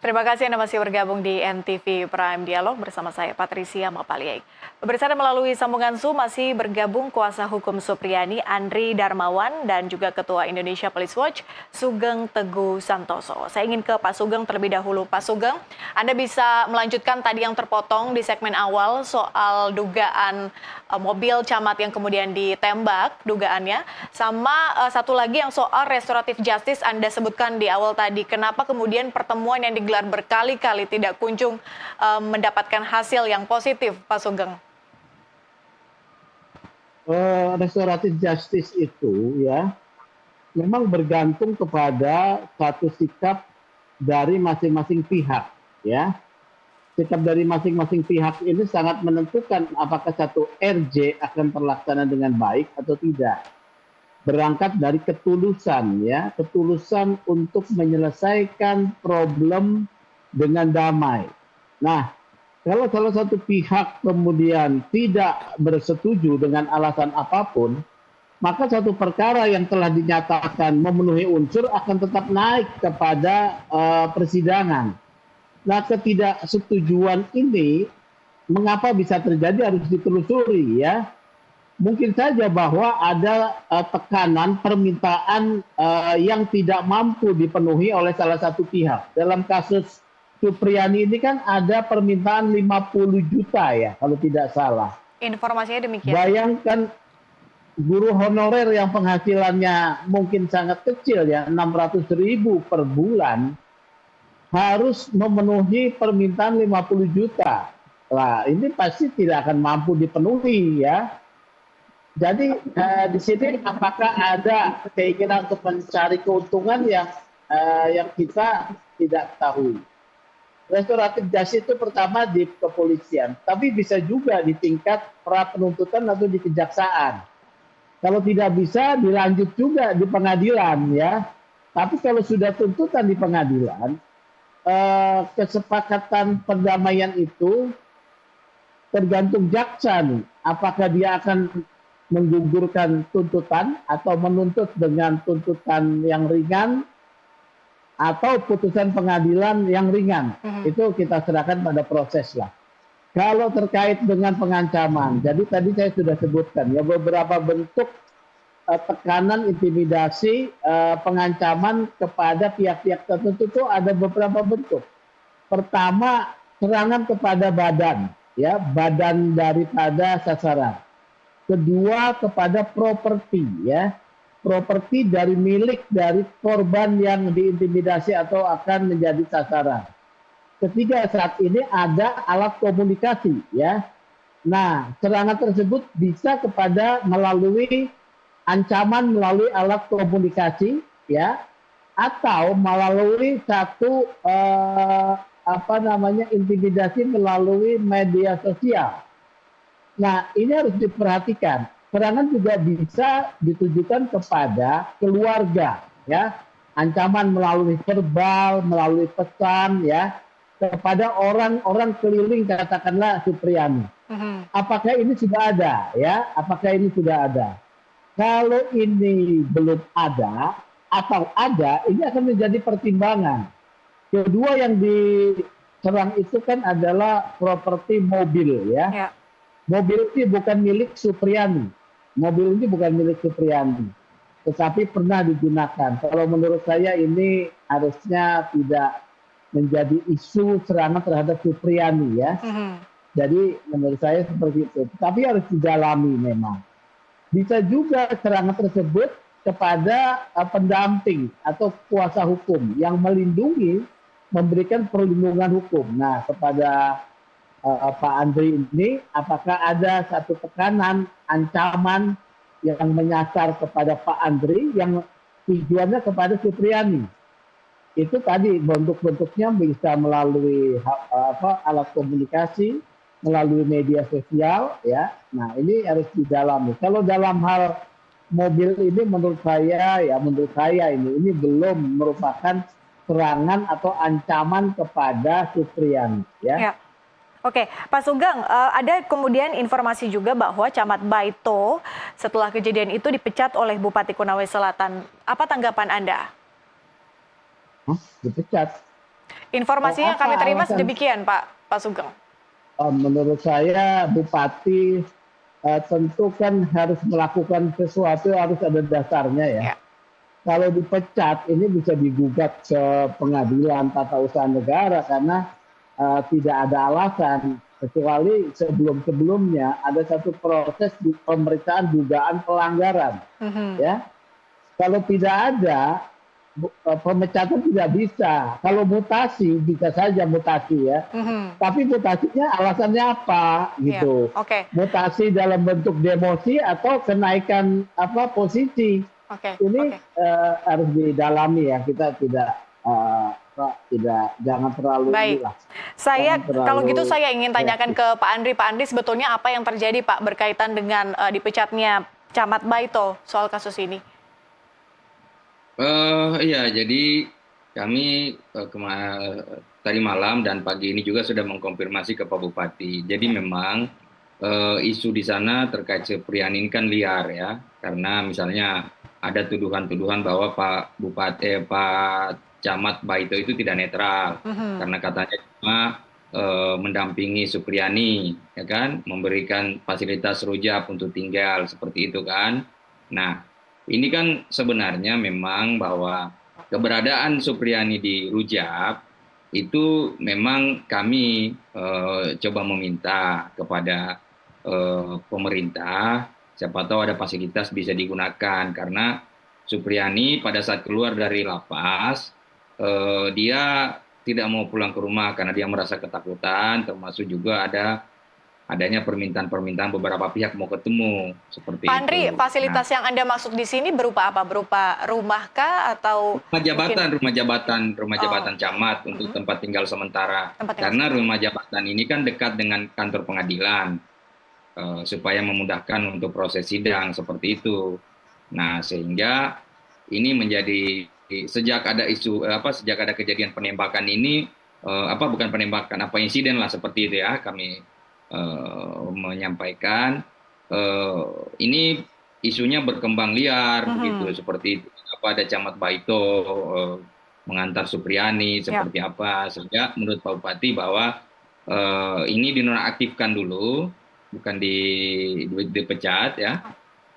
Terima kasih Anda masih bergabung di NTV Prime Dialog bersama saya Patricia Mapaliai. Pemirsa, melalui sambungan Zoom masih bergabung kuasa hukum Supriyani Andri Darmawan dan juga Ketua Indonesia Police Watch Sugeng Teguh Santoso. Saya ingin ke Pak Sugeng terlebih dahulu. Pak Sugeng, Anda bisa melanjutkan tadi yang terpotong di segmen awal soal dugaan mobil camat yang kemudian ditembak dugaannya. Sama satu lagi yang soal restoratif justice Anda sebutkan di awal tadi. Kenapa kemudian pertemuan yang digelar berkali-kali tidak kunjung mendapatkan hasil yang positif, Pak Sugeng? Restoratif justice itu ya memang bergantung kepada satu sikap dari masing-masing pihak ya. Sikap dari masing-masing pihak ini sangat menentukan apakah satu RJ akan terlaksana dengan baik atau tidak. Berangkat dari ketulusan ya, ketulusan untuk menyelesaikan problem dengan damai. Nah, kalau salah satu pihak kemudian tidak bersetuju dengan alasan apapun, maka satu perkara yang telah dinyatakan memenuhi unsur akan tetap naik kepada persidangan. Nah, ketidaksetujuan ini mengapa bisa terjadi harus ditelusuri ya. Mungkin saja bahwa ada tekanan permintaan yang tidak mampu dipenuhi oleh salah satu pihak. Dalam kasus Supriyani ini kan ada permintaan 50 juta ya kalau tidak salah. Informasinya demikian. Bayangkan guru honorer yang penghasilannya mungkin sangat kecil ya, 600.000 per bulan, harus memenuhi permintaan 50 juta. Lah, ini pasti tidak akan mampu dipenuhi ya. Jadi di sini apakah ada keinginan untuk mencari keuntungan yang kita tidak tahu. Restoratif justice itu pertama di kepolisian, tapi bisa juga di tingkat pra penuntutan atau di kejaksaan. Kalau tidak bisa, dilanjut juga di pengadilan ya. Tapi kalau sudah tuntutan di pengadilan, kesepakatan perdamaian itu tergantung jaksa nih. Apakah dia akan menggugurkan tuntutan atau menuntut dengan tuntutan yang ringan atau putusan pengadilan yang ringan. Itu kita serahkan pada proses lah. Kalau terkait dengan pengancaman, jadi tadi saya sudah sebutkan ya beberapa bentuk tekanan, intimidasi, pengancaman kepada pihak-pihak tertentu itu ada beberapa bentuk. Pertama, serangan kepada badan, ya badan daripada sasaran. Kedua, kepada properti, ya properti dari milik dari korban yang diintimidasi atau akan menjadi sasaran. Ketiga, saat ini ada alat komunikasi ya. Nah, serangan tersebut bisa kepada melalui ancaman melalui alat komunikasi ya, atau melalui satu intimidasi melalui media sosial. Nah, ini harus diperhatikan. Serangan juga bisa ditujukan kepada keluarga, ya. Ancaman melalui verbal, melalui pesan, ya, kepada orang-orang keliling katakanlah Supriyani. Apakah ini sudah ada, ya? Apakah ini sudah ada? Kalau ini belum ada atau ada, ini akan menjadi pertimbangan. Kedua yang diserang itu kan adalah properti mobil, ya. Mobil ini bukan milik Supriyani. Mobil ini bukan milik Supriyani, tetapi pernah digunakan. Kalau menurut saya ini harusnya tidak menjadi isu serangan terhadap Supriyani ya. Jadi menurut saya seperti itu. Tapi harus didalami memang. Bisa juga serangan tersebut kepada pendamping atau kuasa hukum yang melindungi, memberikan perlindungan hukum. Nah, kepada Pak Andri ini, apakah ada satu tekanan, ancaman yang menyasar kepada Pak Andri yang tujuannya kepada Supriyani? Itu tadi bentuk-bentuknya bisa melalui alat komunikasi, melalui media sosial, ya. Nah, ini harus didalami. Kalau dalam hal mobil ini menurut saya ini belum merupakan serangan atau ancaman kepada Supriyani, ya. Oke, Pak Sugeng, ada kemudian informasi juga bahwa Camat Baito setelah kejadian itu dipecat oleh Bupati Konawe Selatan. Apa tanggapan Anda? Dipecat? Informasinya Apa kami terima alasan? sedemikian, Pak Sugeng. Menurut saya Bupati tentu kan harus melakukan sesuatu, harus ada dasarnya ya. Ya. Kalau dipecat ini bisa digugat ke pengadilan tata usaha negara karena tidak ada alasan, kecuali sebelum-sebelumnya ada satu proses di pemeriksaan dugaan pelanggaran. Ya, kalau tidak ada pemecatan tidak bisa. Kalau mutasi bisa saja mutasi ya. Tapi mutasinya alasannya apa Ya. gitu? Oke. Mutasi dalam bentuk demosi atau kenaikan posisi? Oke. Ini Oke. harus didalami ya. Kita tidak jangan terlalu Baik. inilah. Kalau gitu saya ingin tanyakan reaktif. ke Pak Andri. Pak Andri, sebetulnya apa yang terjadi, Pak, berkaitan dengan dipecatnya Camat Baito soal kasus ini? Iya, jadi kami tadi malam dan pagi ini juga sudah mengkonfirmasi ke Pak Bupati. Jadi memang isu di sana terkait Supriyani ini kan liar ya, karena misalnya ada tuduhan-tuduhan bahwa Pak Camat Baito itu tidak netral, karena katanya cuma mendampingi Supriyani, ya kan, memberikan fasilitas rujak untuk tinggal seperti itu kan. Nah, ini kan sebenarnya memang bahwa keberadaan Supriyani di Rujak itu memang kami coba meminta kepada pemerintah, siapa tahu ada fasilitas bisa digunakan karena Supriyani pada saat keluar dari lapas dia tidak mau pulang ke rumah karena dia merasa ketakutan, termasuk juga adanya permintaan-permintaan beberapa pihak mau ketemu seperti Pak itu. Andri, fasilitas yang Anda maksud di sini berupa apa? Berupa rumah kah atau Rumah jabatan camat untuk tempat tinggal sementara. Karena rumah jabatan ini kan dekat dengan kantor pengadilan supaya memudahkan untuk proses sidang seperti itu. Nah, sehingga ini menjadi sejak ada kejadian penembakan ini bukan penembakan, insiden lah seperti itu ya, kami menyampaikan ini isunya berkembang liar begitu, seperti itu. Ada Camat Baito mengantar Supriyani seperti apa, sehingga menurut Pak Bupati bahwa ini dinonaktifkan dulu, bukan dipecat ya,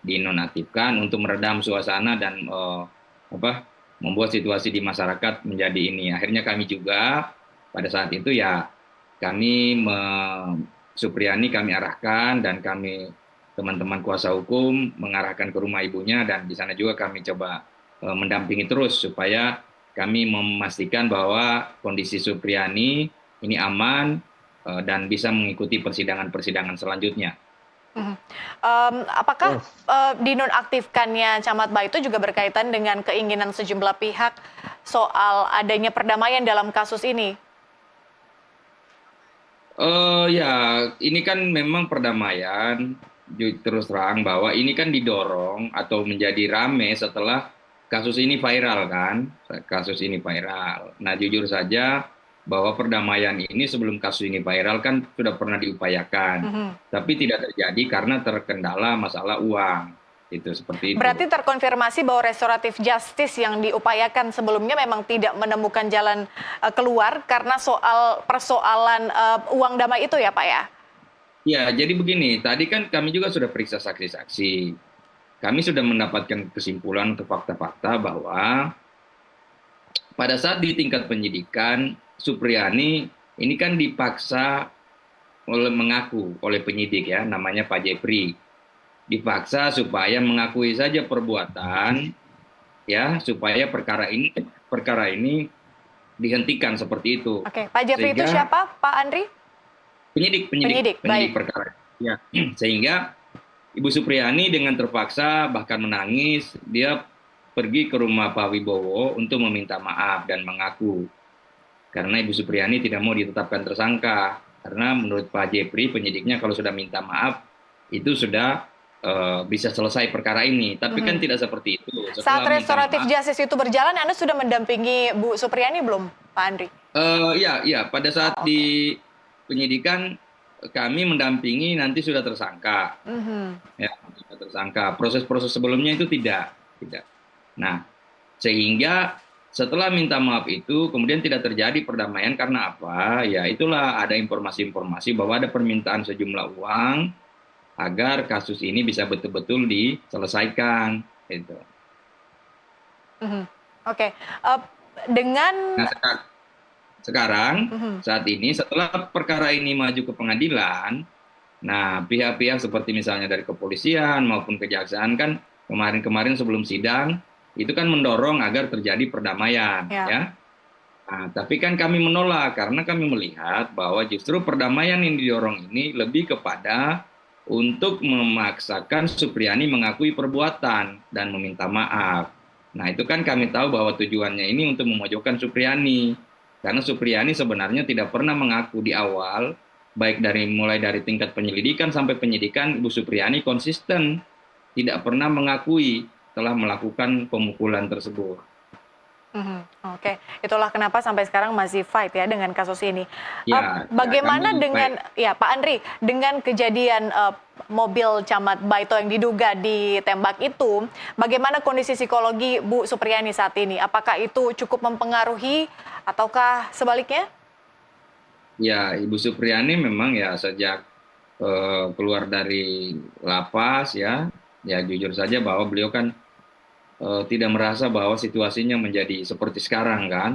dinonaktifkan untuk meredam suasana dan membuat situasi di masyarakat menjadi ini. Akhirnya kami juga pada saat itu ya Supriyani kami arahkan dan teman-teman kuasa hukum mengarahkan ke rumah ibunya, dan di sana juga kami coba mendampingi terus supaya kami memastikan bahwa kondisi Supriyani ini aman dan bisa mengikuti persidangan-persidangan selanjutnya. Apakah dinonaktifkannya Camat Baito juga berkaitan dengan keinginan sejumlah pihak soal adanya perdamaian dalam kasus ini? Ya, ini kan memang perdamaian, terus terang bahwa ini kan didorong atau menjadi rame setelah kasus ini viral kan, Nah, jujur saja bahwa perdamaian ini sebelum kasus ini viral kan sudah pernah diupayakan, tapi tidak terjadi karena terkendala masalah uang. Itu seperti itu. Berarti terkonfirmasi bahwa restoratif justice yang diupayakan sebelumnya memang tidak menemukan jalan keluar karena persoalan uang damai itu ya Pak ya? Ya, jadi begini, tadi kan kami juga sudah periksa saksi-saksi. Kami sudah mendapatkan kesimpulan ke fakta-fakta bahwa pada saat di tingkat penyidikan, Supriyani ini kan dipaksa mengaku oleh penyidik ya, namanya Pak Jepri. Dipaksa supaya mengakui saja perbuatan ya, supaya perkara ini dihentikan seperti itu. Oke, Pak Jepri itu siapa, Pak Andri? Penyidik perkara. Ya, sehingga Ibu Supriyani dengan terpaksa bahkan menangis, dia pergi ke rumah Pak Wibowo untuk meminta maaf dan mengaku. Karena Ibu Supriyani tidak mau ditetapkan tersangka, karena menurut Pak Jepri penyidiknya kalau sudah minta maaf itu sudah bisa selesai perkara ini, tapi kan tidak seperti itu. Saat restoratif justice itu berjalan, Anda sudah mendampingi Bu Supriyani belum, Pak Andri? Iya, pada saat di penyidikan kami mendampingi nanti sudah tersangka, ya sudah tersangka. Proses-proses sebelumnya itu tidak. Nah, sehingga setelah minta maaf itu kemudian tidak terjadi perdamaian karena apa? Ya itulah ada informasi-informasi bahwa ada permintaan sejumlah uang agar kasus ini bisa betul-betul diselesaikan. Gitu. Mhm. Oke, dengan Nah, sekarang mhm. saat ini setelah perkara ini maju ke pengadilan, nah pihak-pihak seperti misalnya dari kepolisian maupun kejaksaan kan kemarin-kemarin sebelum sidang itu kan mendorong agar terjadi perdamaian, Ya. ya. Nah, tapi kan kami menolak karena kami melihat bahwa justru perdamaian yang didorong ini lebih kepada untuk memaksakan Supriyani mengakui perbuatan dan meminta maaf. Nah, itu kan kami tahu bahwa tujuannya ini untuk memojokkan Supriyani. Karena Supriyani sebenarnya tidak pernah mengaku di awal, baik mulai dari tingkat penyelidikan sampai penyidikan, Ibu Supriyani konsisten tidak pernah mengakui telah melakukan pemukulan tersebut. Mhm. Oke, itulah kenapa sampai sekarang masih fight ya dengan kasus ini. Ya, Bagaimana kami dengan ya Pak Andri dengan kejadian mobil Camat Baito yang diduga ditembak itu, bagaimana kondisi psikologi Bu Supriyani saat ini? Apakah itu cukup mempengaruhi ataukah sebaliknya? ya, Ibu Supriyani memang ya sejak keluar dari lapas ya jujur saja bahwa beliau kan tidak merasa bahwa situasinya menjadi seperti sekarang kan.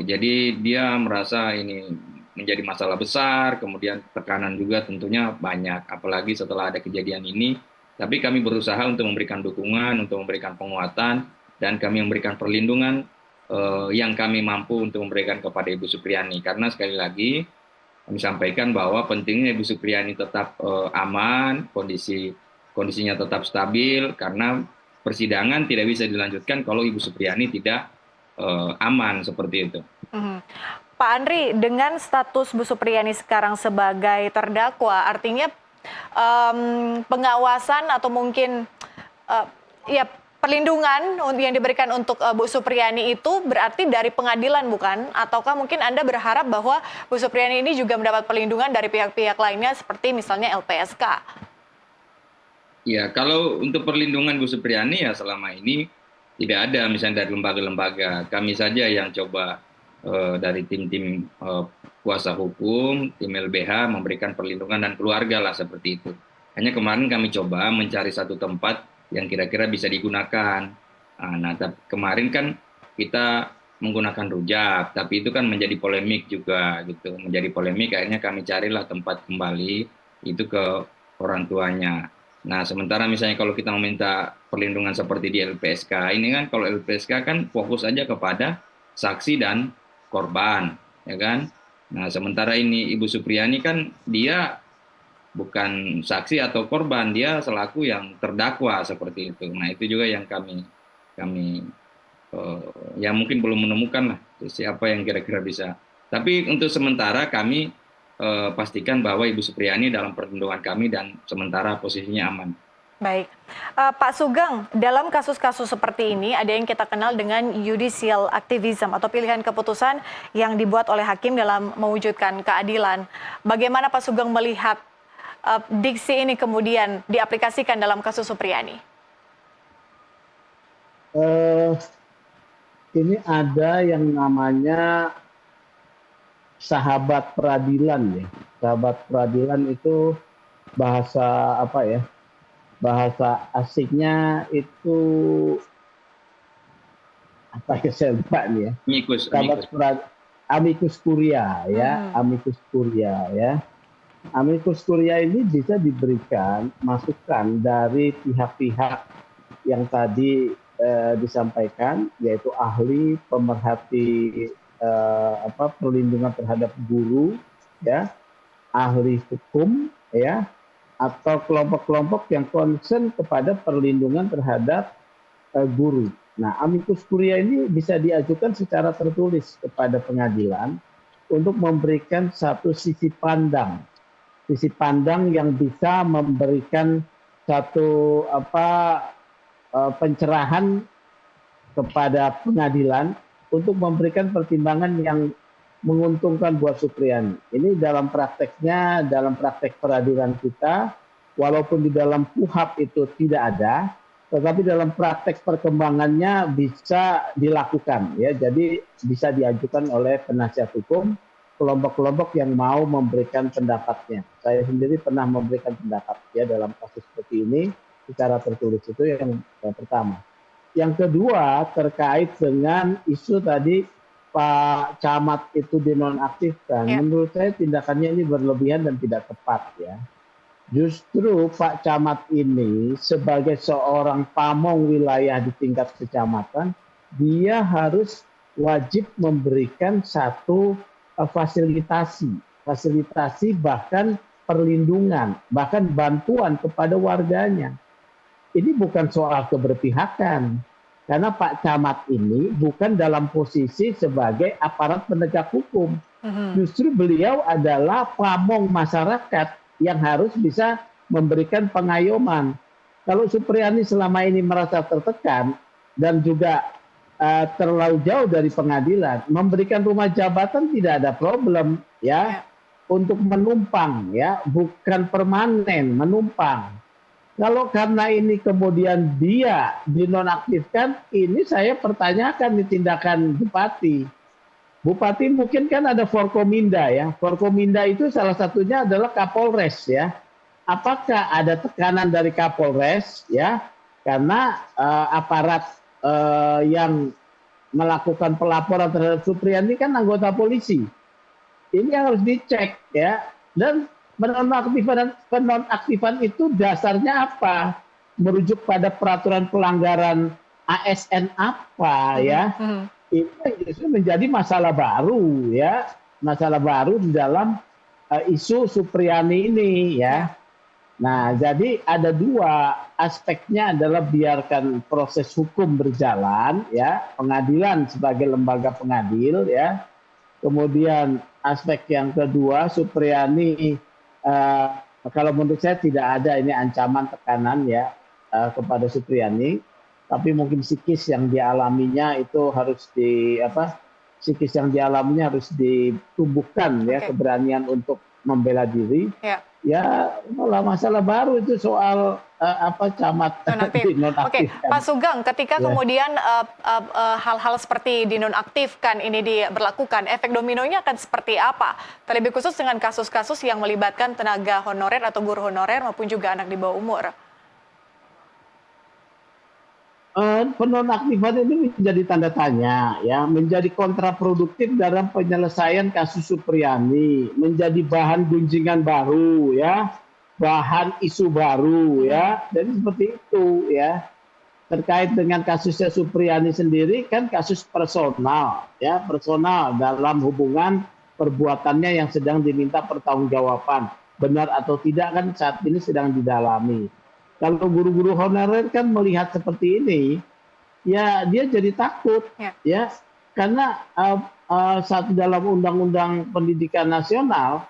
Jadi dia merasa ini menjadi masalah besar, kemudian tekanan juga tentunya banyak, apalagi setelah ada kejadian ini. Tapi kami berusaha untuk memberikan dukungan, untuk memberikan penguatan, dan kami memberikan perlindungan yang kami mampu untuk memberikan kepada Ibu Supriyani. Karena sekali lagi kami sampaikan bahwa pentingnya Ibu Supriyani tetap aman, kondisinya tetap stabil, karena persidangan tidak bisa dilanjutkan kalau Ibu Supriyani tidak aman seperti itu. Mhm. Pak Andri, dengan status Bu Supriyani sekarang sebagai terdakwa, artinya pengawasan atau mungkin ya perlindungan yang diberikan untuk Bu Supriyani itu berarti dari pengadilan bukan? Ataukah mungkin Anda berharap bahwa Bu Supriyani ini juga mendapat perlindungan dari pihak-pihak lainnya seperti misalnya LPSK? Ya, kalau untuk perlindungan Bu Supriyani ya selama ini tidak ada misalnya dari lembaga-lembaga. Kami saja yang coba dari tim-tim kuasa hukum, tim LBH memberikan perlindungan dan keluarga lah seperti itu. Hanya kemarin kami coba mencari satu tempat yang kira-kira bisa digunakan. Nah, kemarin kan kita menggunakan rujak, tapi itu kan menjadi polemik juga gitu. Menjadi polemik akhirnya kami carilah tempat kembali itu ke orang tuanya. Nah, sementara misalnya kalau kita meminta perlindungan seperti di LPSK, ini kan kalau LPSK kan fokus aja kepada saksi dan korban, ya kan? Nah, sementara ini Ibu Supriyani kan dia bukan saksi atau korban, dia selaku yang terdakwa seperti itu. Nah, itu juga yang kami ya mungkin belum menemukan lah siapa yang kira-kira bisa. Tapi untuk sementara kami pastikan bahwa Ibu Supriyani dalam perlindungan kami dan sementara posisinya aman. Baik, Pak Sugeng, dalam kasus-kasus seperti ini ada yang kita kenal dengan judicial activism atau pilihan keputusan yang dibuat oleh hakim dalam mewujudkan keadilan. Bagaimana Pak Sugeng melihat diksi ini kemudian diaplikasikan dalam kasus Supriyani? Ini ada yang namanya sahabat peradilan ya. Sahabat peradilan itu bahasa apa ya? Bahasa asiknya itu apa ya, saya lupa nih ya. Amicus curia ya, amicus curia ya. Amicus curia ini bisa diberikan masukan dari pihak-pihak yang tadi disampaikan, yaitu ahli, pemerhati perlindungan terhadap guru, ya, ahli hukum, ya, atau kelompok-kelompok yang concern kepada perlindungan terhadap guru. Nah, amicus curia ini bisa diajukan secara tertulis kepada pengadilan untuk memberikan satu sisi pandang yang bisa memberikan satu pencerahan kepada pengadilan untuk memberikan pertimbangan yang menguntungkan buat Supriyani. Ini dalam prakteknya, dalam praktek peradilan kita, walaupun di dalam KUHAP itu tidak ada, tetapi dalam praktek perkembangannya bisa dilakukan ya. Jadi bisa diajukan oleh penasihat hukum kelompok-kelompok yang mau memberikan pendapatnya. Saya sendiri pernah memberikan pendapat ya dalam kasus seperti ini secara tertulis. Itu yang pertama. Yang kedua terkait dengan isu tadi Pak Camat itu dinonaktifkan. Ya. Menurut saya tindakannya ini berlebihan dan tidak tepat ya. Justru Pak Camat ini sebagai seorang pamong wilayah di tingkat kecamatan, dia harus wajib memberikan satu fasilitasi bahkan perlindungan, bahkan bantuan kepada warganya. Ini bukan soal keberpihakan, karena Pak Camat ini bukan dalam posisi sebagai aparat penegak hukum. Justru beliau adalah pamong masyarakat yang harus bisa memberikan pengayoman. Kalau Supriyani selama ini merasa tertekan dan juga terlalu jauh dari pengadilan, memberikan rumah jabatan tidak ada problem ya, untuk menumpang ya, bukan permanen, menumpang. Kalau karena ini kemudian dia dinonaktifkan, ini saya pertanyakan di tindakan Bupati. Bupati mungkin kan ada Forkominda ya. Forkominda itu salah satunya adalah Kapolres ya. Apakah ada tekanan dari Kapolres ya? Karena aparat yang melakukan pelaporan terhadap Supriyani kan anggota polisi. Ini yang harus dicek ya. Dan penonaktifan itu dasarnya apa? Merujuk pada peraturan pelanggaran ASN apa ya? Ini justru menjadi masalah baru ya, masalah baru di dalam isu Supriyani ini ya. Nah, jadi ada dua aspeknya adalah biarkan proses hukum berjalan ya, pengadilan sebagai lembaga pengadil ya. Kemudian aspek yang kedua, Supriyani kalau menurut saya tidak ada ini ancaman tekanan ya kepada Supriyani, tapi mungkin psikis yang dialaminya itu harus psikis yang dialaminya harus ditumbuhkan ya, keberanian untuk membela diri. Ya, masalah baru itu soal Camat dinonaktifkan. Oke, Pak Sugeng, ketika kemudian hal-hal seperti dinonaktifkan ini diberlakukan, efek dominonya akan seperti apa? Terlebih khusus dengan kasus-kasus yang melibatkan tenaga honorer atau guru honorer maupun juga anak di bawah umur. Penonaktifan ini menjadi tanda tanya, ya, menjadi kontraproduktif dalam penyelesaian kasus Supriyani, menjadi bahan gunjingan baru, ya, bahan isu baru, ya, jadi seperti itu, ya. Terkait dengan kasusnya Supriyani sendiri kan kasus personal, ya, personal dalam hubungan perbuatannya yang sedang diminta pertanggungjawaban, benar atau tidak kan saat ini sedang didalami. Kalau guru-guru honorer kan melihat seperti ini, ya dia jadi takut, ya, karena saat dalam Undang-Undang Pendidikan Nasional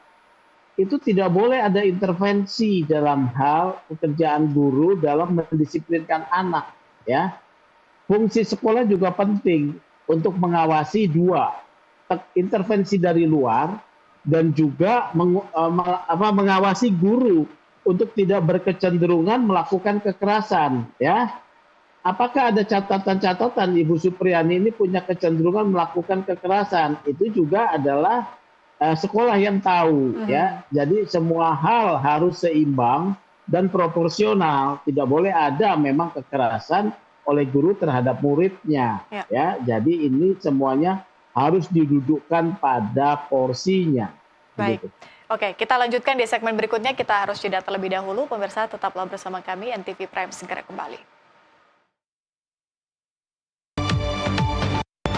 itu tidak boleh ada intervensi dalam hal pekerjaan guru dalam mendisiplinkan anak, ya. Fungsi sekolah juga penting untuk mengawasi dua, intervensi dari luar dan juga mengawasi guru untuk tidak berkecenderungan melakukan kekerasan, ya. Apakah ada catatan-catatan Ibu Supriyani ini punya kecenderungan melakukan kekerasan? Itu juga adalah sekolah yang tahu, ya. Jadi semua hal harus seimbang dan proporsional. Tidak boleh ada memang kekerasan oleh guru terhadap muridnya, ya. Jadi ini semuanya harus didudukkan pada porsinya. Baik. Gitu. Oke, kita lanjutkan di segmen berikutnya. Kita harus jeda terlebih dahulu. Pemirsa tetaplah bersama kami, NTV Prime segera kembali.